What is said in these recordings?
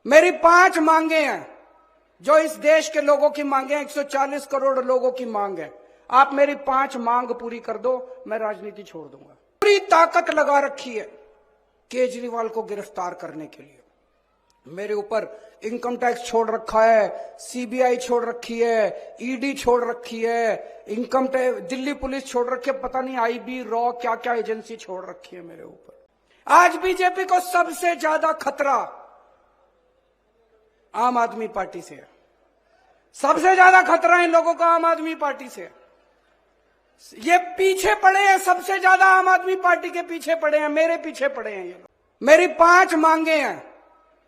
मेरी 5 मांगे हैं जो इस देश के लोगों की मांगे हैं। 140 करोड़ लोगों की मांग है। आप मेरी 5 मांग पूरी कर दो, मैं राजनीति छोड़ दूंगा। पूरी ताकत लगा रखी है केजरीवाल को गिरफ्तार करने के लिए। मेरे ऊपर इनकम टैक्स छोड़ रखा है, सीबीआई छोड़ रखी है, ईडी छोड़ रखी है, इनकम टैक्स दिल्ली पुलिस छोड़ रखी है, पता नहीं आईबी रॉ क्या क्या एजेंसी छोड़ रखी है मेरे ऊपर। आज बीजेपी को सबसे ज्यादा खतरा आम आदमी पार्टी से है। सबसे ज्यादा खतरा इन लोगों का आम आदमी पार्टी से है। ये पीछे पड़े हैं, सबसे ज्यादा आम आदमी पार्टी के पीछे पड़े हैं, मेरे पीछे पड़े हैं ये लोग। मेरी 5 मांगे हैं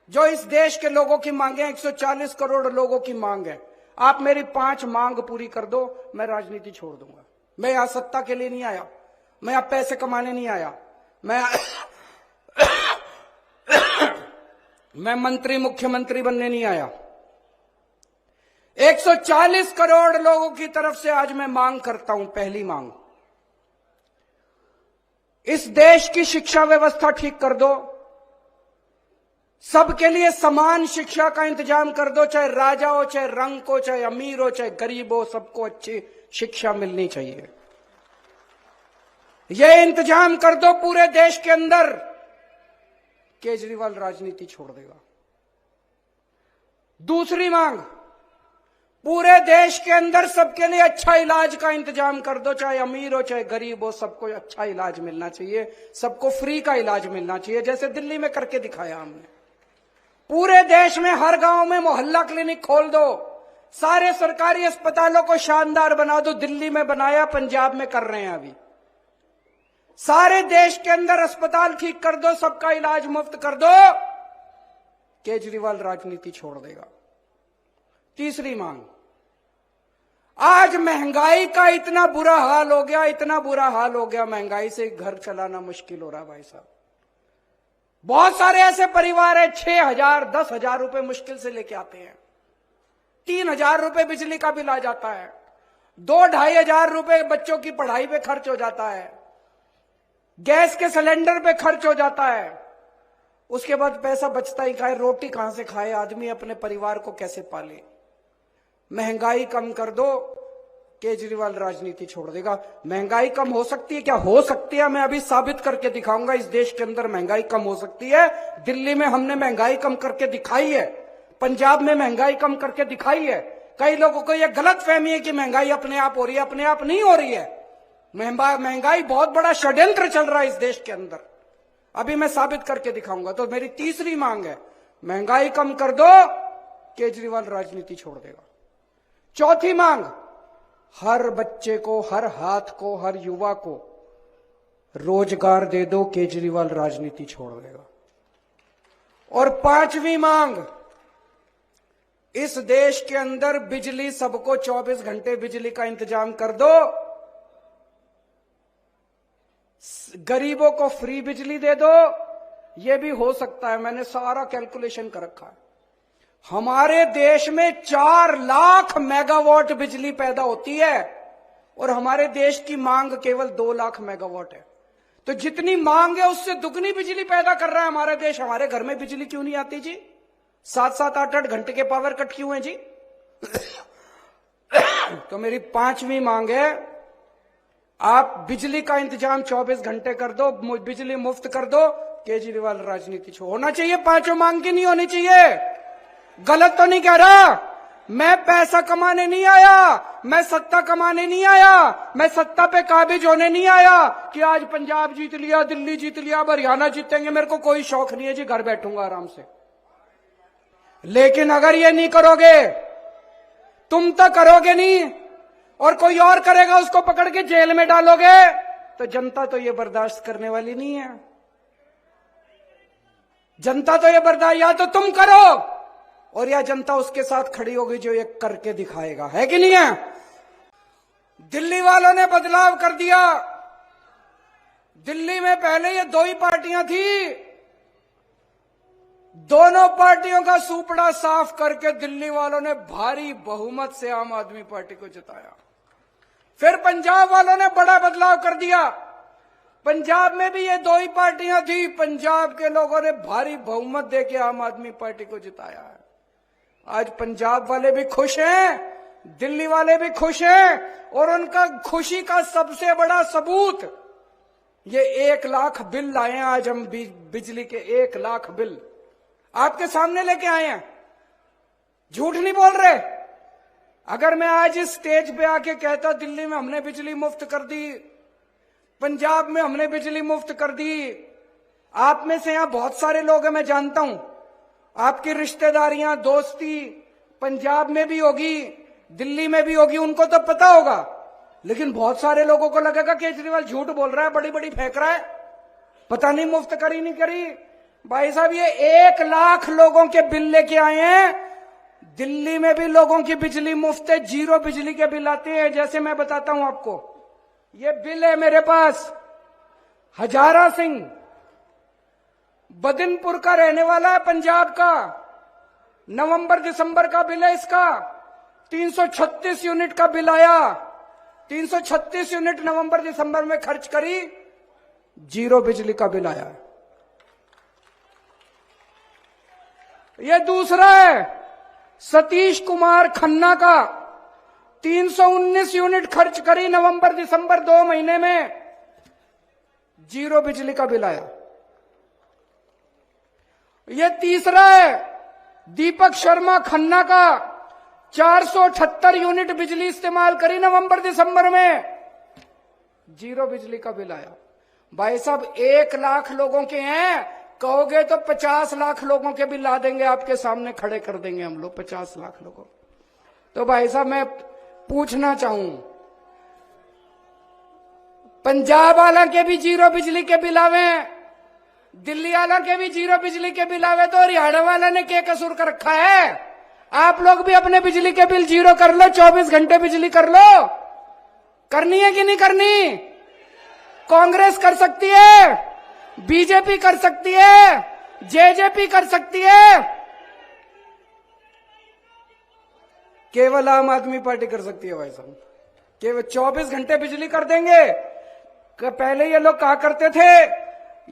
जो इस देश के लोगों की मांगे हैं। 140 करोड़ लोगों की मांग है। आप मेरी 5 मांग पूरी कर दो, मैं राजनीति छोड़ दूंगा। मैं यहां सत्ता के लिए नहीं आया, मैं यहां पैसे कमाने नहीं आया, मैं मंत्री मुख्यमंत्री बनने नहीं आया। 140 करोड़ लोगों की तरफ से आज मैं मांग करता हूं। पहली मांग, इस देश की शिक्षा व्यवस्था ठीक कर दो। सबके लिए समान शिक्षा का इंतजाम कर दो, चाहे राजा हो, चाहे रंग हो, चाहे अमीर हो, चाहे गरीब हो, सबको अच्छी शिक्षा मिलनी चाहिए। यह इंतजाम कर दो पूरे देश के अंदर, केजरीवाल राजनीति छोड़ देगा। दूसरी मांग, पूरे देश के अंदर सबके लिए अच्छा इलाज का इंतजाम कर दो, चाहे अमीर हो, चाहे गरीब हो, सबको अच्छा इलाज मिलना चाहिए, सबको फ्री का इलाज मिलना चाहिए, जैसे दिल्ली में करके दिखाया हमने। पूरे देश में हर गांव में मोहल्ला क्लिनिक खोल दो, सारे सरकारी अस्पतालों को शानदार बना दो। दिल्ली में बनाया, पंजाब में कर रहे हैं अभी। सारे देश के अंदर अस्पताल ठीक कर दो, सबका इलाज मुफ्त कर दो, केजरीवाल राजनीति छोड़ देगा। तीसरी मांग, आज महंगाई का इतना बुरा हाल हो गया, इतना बुरा हाल हो गया, महंगाई से घर चलाना मुश्किल हो रहा है भाई साहब। बहुत सारे ऐसे परिवार है 6,000 10,000 रुपए मुश्किल से लेके आते हैं। 3,000 रुपए बिजली का बिल आ जाता है, 2-2,500 रुपए बच्चों की पढ़ाई पे खर्च हो जाता है, गैस के सिलेंडर पे खर्च हो जाता है। उसके बाद पैसा बचता ही खाए, रोटी कहां से खाए आदमी, अपने परिवार को कैसे पाले। महंगाई कम कर दो, केजरीवाल राजनीति छोड़ देगा। महंगाई कम हो सकती है क्या? हो सकती है, मैं अभी साबित करके दिखाऊंगा। इस देश के अंदर महंगाई कम हो सकती है। दिल्ली में हमने महंगाई कम करके दिखाई है, पंजाब में महंगाई कम करके दिखाई है। कई लोगों को यह गलत फहमी है कि महंगाई अपने आप हो रही है, अपने आप नहीं हो रही है। महंगाई बहुत बड़ा षड्यंत्र चल रहा है इस देश के अंदर, अभी मैं साबित करके दिखाऊंगा। तो मेरी तीसरी मांग है, महंगाई कम कर दो, केजरीवाल राजनीति छोड़ देगा। चौथी मांग, हर बच्चे को, हर हाथ को, हर युवा को रोजगार दे दो, केजरीवाल राजनीति छोड़ देगा। और 5वीं मांग, इस देश के अंदर बिजली सबको 24 घंटे बिजली का इंतजाम कर दो, गरीबों को फ्री बिजली दे दो। यह भी हो सकता है, मैंने सारा कैलकुलेशन कर रखा है। हमारे देश में 4 लाख मेगावाट बिजली पैदा होती है और हमारे देश की मांग केवल 2 लाख मेगावाट है। तो जितनी मांग है उससे दुगनी बिजली पैदा कर रहा है हमारा देश। हमारे घर में बिजली क्यों नहीं आती जी? 7-7 8-8 घंटे के पावर कट क्यों है जी? तो मेरी 5वीं मांग है, आप बिजली का इंतजाम 24 घंटे कर दो, बिजली मुफ्त कर दो, केजरीवाल राजनीति छोड़। होना चाहिए 5 मांग की, नहीं होनी चाहिए। गलत तो नहीं कह रहा, मैं पैसा कमाने नहीं आया, मैं सत्ता कमाने नहीं आया, मैं सत्ता पे काबिज होने नहीं आया कि आज पंजाब जीत लिया, दिल्ली जीत लिया, हरियाणा जीतेंगे। मेरे को कोई शौक नहीं है जी, घर बैठूंगा आराम से। लेकिन अगर ये नहीं करोगे, तुम तो करोगे नहीं और कोई और करेगा, उसको पकड़ के जेल में डालोगे, तो जनता तो ये बर्दाश्त करने वाली नहीं है। जनता तो ये बर्दाश्त, या तो तुम करो और या जनता उसके साथ खड़ी होगी जो ये करके दिखाएगा, है कि नहीं है? दिल्ली वालों ने बदलाव कर दिया। दिल्ली में पहले ये 2 ही पार्टियां थी, दोनों पार्टियों का सूपड़ा साफ करके दिल्ली वालों ने भारी बहुमत से आम आदमी पार्टी को जिताया। फिर पंजाब वालों ने बड़ा बदलाव कर दिया। पंजाब में भी ये दो ही पार्टियां थी। पंजाब के लोगों ने भारी बहुमत देके आम आदमी पार्टी को जिताया है। आज पंजाब वाले भी खुश हैं, दिल्ली वाले भी खुश हैं, और उनका खुशी का सबसे बड़ा सबूत ये 1 लाख बिल लाए हैं। आज हम बिजली के 1 लाख बिल आपके सामने लेके आए हैं, झूठ नहीं बोल रहे। अगर मैं आज इस स्टेज पे आके कहता दिल्ली में हमने बिजली मुफ्त कर दी, पंजाब में हमने बिजली मुफ्त कर दी, आप में से यहां बहुत सारे लोग हैं, मैं जानता हूं, आपकी रिश्तेदारियां दोस्ती पंजाब में भी होगी, दिल्ली में भी होगी, उनको तो पता होगा। लेकिन बहुत सारे लोगों को लगेगा केजरीवाल झूठ बोल रहा है, बड़ी बड़ी फेंक रहा है, पता नहीं मुफ्त करी नहीं करी। भाई साहब, ये 1 लाख लोगों के बिल लेके आए हैं। दिल्ली में भी लोगों की बिजली मुफ्त है, 0 बिजली के बिल आते हैं। जैसे मैं बताता हूं आपको, ये बिल है मेरे पास। हजारा सिंह बदिनपुर का रहने वाला है, पंजाब का। नवंबर दिसंबर का बिल है इसका। 336 यूनिट का बिल आया। 336 यूनिट नवंबर दिसंबर में खर्च करी, 0 बिजली का बिल आया। ये दूसरा है सतीश कुमार खन्ना का। 319 यूनिट खर्च करी नवंबर दिसंबर 2 महीने में, 0 बिजली का बिल आया। यह तीसरा है दीपक शर्मा खन्ना का। 478 यूनिट बिजली इस्तेमाल करी नवंबर दिसंबर में, 0 बिजली का बिल आया। भाई साहब, 1 लाख लोगों के हैं, कहोगे तो 50 लाख लोगों के बिल ला देंगे, आपके सामने खड़े कर देंगे हम लोग 50 लाख लोगों। तो भाई साहब, मैं पूछना चाहूं, पंजाब वाला के भी 0 बिजली के बिल आवे, दिल्ली वाला के भी 0 बिजली के बिल आवे, तो हरियाणा वाला ने क्या कसूर कर रखा है? आप लोग भी अपने बिजली के बिल 0 कर लो, 24 घंटे बिजली कर लो। करनी है कि नहीं करनी? कांग्रेस कर सकती है, बीजेपी कर सकती है, जेजेपी कर सकती है, केवल आम आदमी पार्टी कर सकती है। भाई साहब, केवल 24 घंटे बिजली कर देंगे। पहले ये लोग कहा करते थे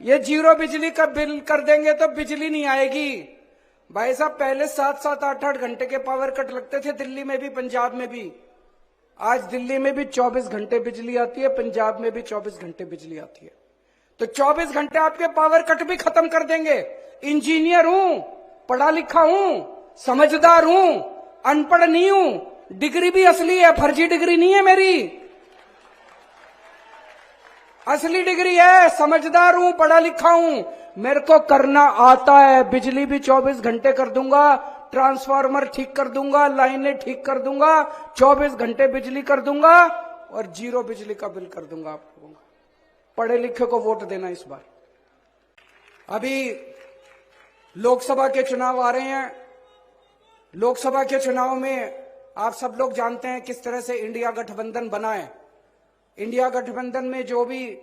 ये 0 बिजली का बिल कर देंगे तो बिजली नहीं आएगी। भाई साहब, पहले 7-7, 8-8 घंटे के पावर कट लगते थे, दिल्ली में भी पंजाब में भी। आज दिल्ली में भी 24 घंटे बिजली आती है, पंजाब में भी 24 घंटे बिजली आती है। तो 24 घंटे आपके पावर कट भी खत्म कर देंगे। इंजीनियर हूं, पढ़ा लिखा हूं, समझदार हूं, अनपढ़ नहीं हूं, डिग्री भी असली है, फर्जी डिग्री नहीं है मेरी, असली डिग्री है। समझदार हूं, पढ़ा लिखा हूं, मेरे को करना आता है। बिजली भी 24 घंटे कर दूंगा, ट्रांसफार्मर ठीक कर दूंगा, लाइनें ठीक कर दूंगा, 24 घंटे बिजली कर दूंगा, और 0 बिजली का बिल कर दूंगा आप लोगों का। पढ़े लिखे को वोट देना इस बार। अभी लोकसभा के चुनाव आ रहे हैं। लोकसभा के चुनाव में आप सब लोग जानते हैं किस तरह से इंडिया गठबंधन बना है। इंडिया गठबंधन में जो भी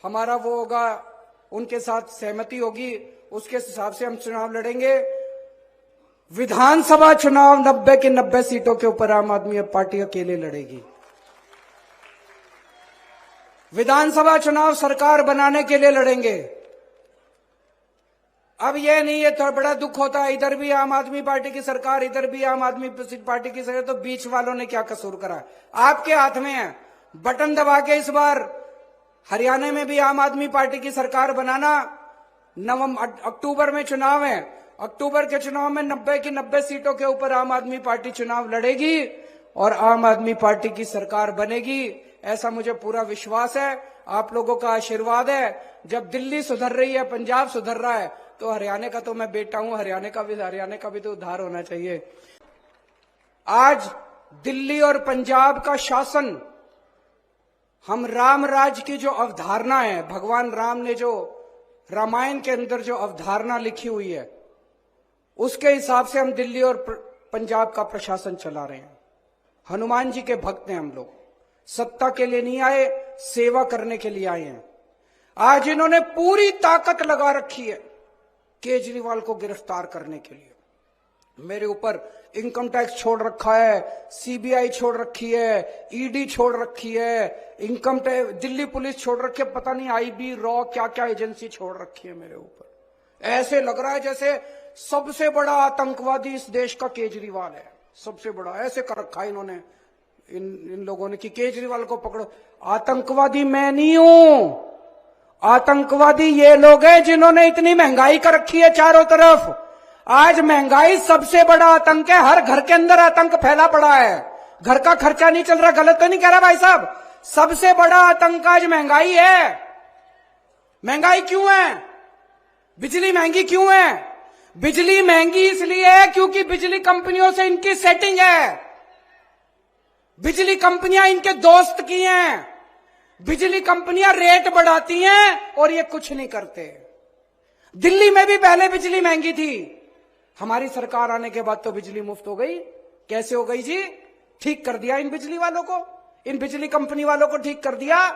हमारा वो होगा, उनके साथ सहमति होगी, उसके हिसाब से हम चुनाव लड़ेंगे। विधानसभा चुनाव 90 के 90 सीटों के ऊपर आम आदमी पार्टी अकेले लड़ेगी। विधानसभा चुनाव सरकार बनाने के लिए लड़ेंगे। अब ये नहीं, ये तो बड़ा दुख होता है, इधर भी आम आदमी पार्टी की सरकार, इधर भी आम आदमी पार्टी की सरकार, तो बीच वालों ने क्या कसूर करा? आपके हाथ में है, बटन दबा के इस बार हरियाणा में भी आम आदमी पार्टी की सरकार बनाना। अक्टूबर में चुनाव है, अक्टूबर के चुनाव में 90 की 90 सीटों के ऊपर आम आदमी पार्टी चुनाव लड़ेगी और आम आदमी पार्टी की सरकार बनेगी। ऐसा मुझे पूरा विश्वास है, आप लोगों का आशीर्वाद है। जब दिल्ली सुधर रही है, पंजाब सुधर रहा है, तो हरियाणा का तो मैं बेटा हूं, हरियाणा का भी तो उद्धार होना चाहिए। आज दिल्ली और पंजाब का शासन, हम राम राज की जो अवधारणा है, भगवान राम ने जो रामायण के अंदर जो अवधारणा लिखी हुई है, उसके हिसाब से हम दिल्ली और पंजाब का प्रशासन चला रहे हैं। हनुमान जी के भक्त हैं हम लोग, सत्ता के लिए नहीं आए, सेवा करने के लिए आए हैं। आज इन्होंने पूरी ताकत लगा रखी है केजरीवाल को गिरफ्तार करने के लिए। मेरे ऊपर इनकम टैक्स छोड़ रखा है, सीबीआई छोड़ रखी है, ईडी छोड़ रखी है, इनकम टैक्स दिल्ली पुलिस छोड़ रखी है, पता नहीं आईबी रॉ क्या क्या एजेंसी छोड़ रखी है मेरे ऊपर। ऐसे लग रहा है जैसे सबसे बड़ा आतंकवादी इस देश का केजरीवाल है, सबसे बड़ा ऐसे कर रखा है इन्होंने, इन लोगों ने कि केजरीवाल को पकड़ो। आतंकवादी मैं नहीं हूं, आतंकवादी ये लोग हैं जिन्होंने इतनी महंगाई कर रखी है चारों तरफ। आज महंगाई सबसे बड़ा आतंक है, हर घर के अंदर आतंक फैला पड़ा है, घर का खर्चा नहीं चल रहा। गलत तो नहीं कह रहा भाई साहब? सबसे बड़ा आतंक आज महंगाई है। महंगाई क्यों है? बिजली महंगी क्यों है? बिजली महंगी इसलिए है क्योंकि बिजली कंपनियों से इनकी सेटिंग है, बिजली कंपनियां इनके दोस्त की हैं, बिजली कंपनियां रेट बढ़ाती हैं और ये कुछ नहीं करते। दिल्ली में भी पहले बिजली महंगी थी, हमारी सरकार आने के बाद तो बिजली मुफ्त हो गई। कैसे हो गई जी? ठीक कर दिया इन बिजली वालों को, इन बिजली कंपनी वालों को ठीक कर दिया।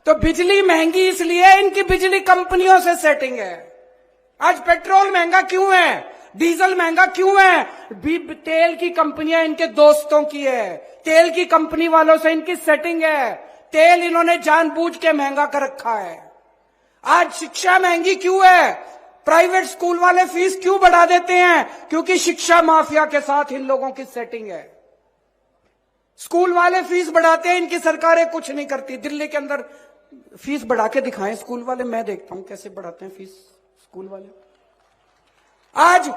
तो बिजली महंगी इसलिए इनकी बिजली कंपनियों से सेटिंग है। आज पेट्रोल महंगा क्यों है, डीजल महंगा क्यों है? तेल की कंपनियां इनके दोस्तों की है, तेल की कंपनी वालों से इनकी सेटिंग है, तेल इन्होंने जानबूझ के महंगा कर रखा है। आज शिक्षा महंगी क्यों है? प्राइवेट स्कूल वाले फीस क्यों बढ़ा देते हैं? क्योंकि शिक्षा माफिया के साथ इन लोगों की सेटिंग है। स्कूल वाले फीस बढ़ाते हैं, इनकी सरकारें कुछ नहीं करती। दिल्ली के अंदर फीस बढ़ा के दिखाएं स्कूल वाले, मैं देखता हूं कैसे बढ़ाते हैं फीस स्कूल वाले। आज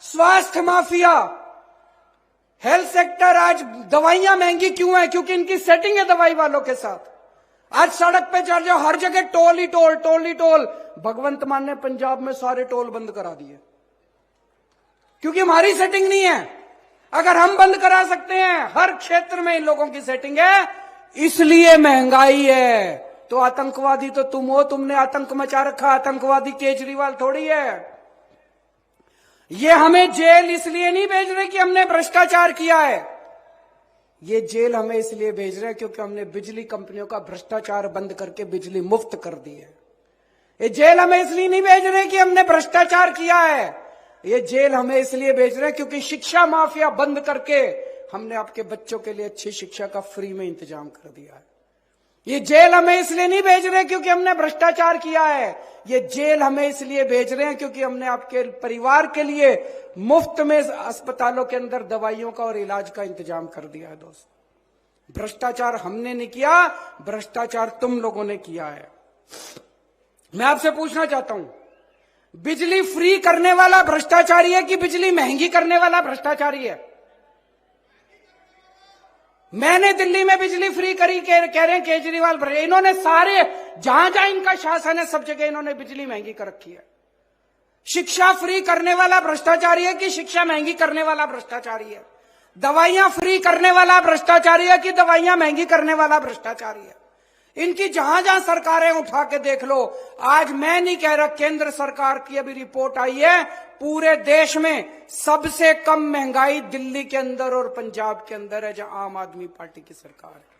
स्वास्थ्य माफिया, हेल्थ सेक्टर, आज दवाइयां महंगी क्यों है? क्योंकि इनकी सेटिंग है दवाई वालों के साथ। आज सड़क पे चल जाओ, हर जगह टोल ही टोल, टोल ही टोल। भगवंत मान ने पंजाब में सारे टोल बंद करा दिए क्योंकि हमारी सेटिंग नहीं है। अगर हम बंद करा सकते हैं, हर क्षेत्र में इन लोगों की सेटिंग है, इसलिए महंगाई है। तो आतंकवादी तो तुम हो, तुमने आतंक मचा रखा, आतंकवादी केजरीवाल थोड़ी है। ये हमें जेल इसलिए नहीं भेज रहे कि हमने भ्रष्टाचार किया है, ये जेल हमें इसलिए भेज रहे हैं क्योंकि हमने बिजली कंपनियों का भ्रष्टाचार बंद करके बिजली मुफ्त कर दी है। ये जेल हमें इसलिए नहीं भेज रहे कि हमने भ्रष्टाचार किया है, ये जेल हमें इसलिए भेज रहे हैं क्योंकि शिक्षा माफिया बंद करके हमने आपके बच्चों के लिए अच्छी शिक्षा का फ्री में इंतजाम कर दिया है। ये जेल हमें इसलिए नहीं भेज रहे क्योंकि हमने भ्रष्टाचार किया है, ये जेल हमें इसलिए भेज रहे हैं क्योंकि हमने आपके परिवार के लिए मुफ्त में अस्पतालों के अंदर दवाइयों का और इलाज का इंतजाम कर दिया है। दोस्त, भ्रष्टाचार हमने नहीं किया, भ्रष्टाचार तुम लोगों ने किया है। मैं आपसे पूछना चाहता हूं, बिजली फ्री करने वाला भ्रष्टाचारी है कि बिजली महंगी करने वाला भ्रष्टाचारी है? मैंने दिल्ली में बिजली फ्री करी, कह रहे हैं केजरीवाल। इन्होंने सारे जहां जहां इनका शासन है सब जगह इन्होंने बिजली महंगी कर रखी है। शिक्षा फ्री करने वाला भ्रष्टाचारी है कि शिक्षा महंगी करने वाला भ्रष्टाचारी है? दवाइयां फ्री करने वाला भ्रष्टाचारी है कि दवाइयां महंगी करने वाला भ्रष्टाचारी है? इनकी जहां जहां सरकारें उठा के देख लो। आज मैं नहीं कह रहा, केंद्र सरकार की अभी रिपोर्ट आई है, पूरे देश में सबसे कम महंगाई दिल्ली के अंदर और पंजाब के अंदर है, जहां आम आदमी पार्टी की सरकार है।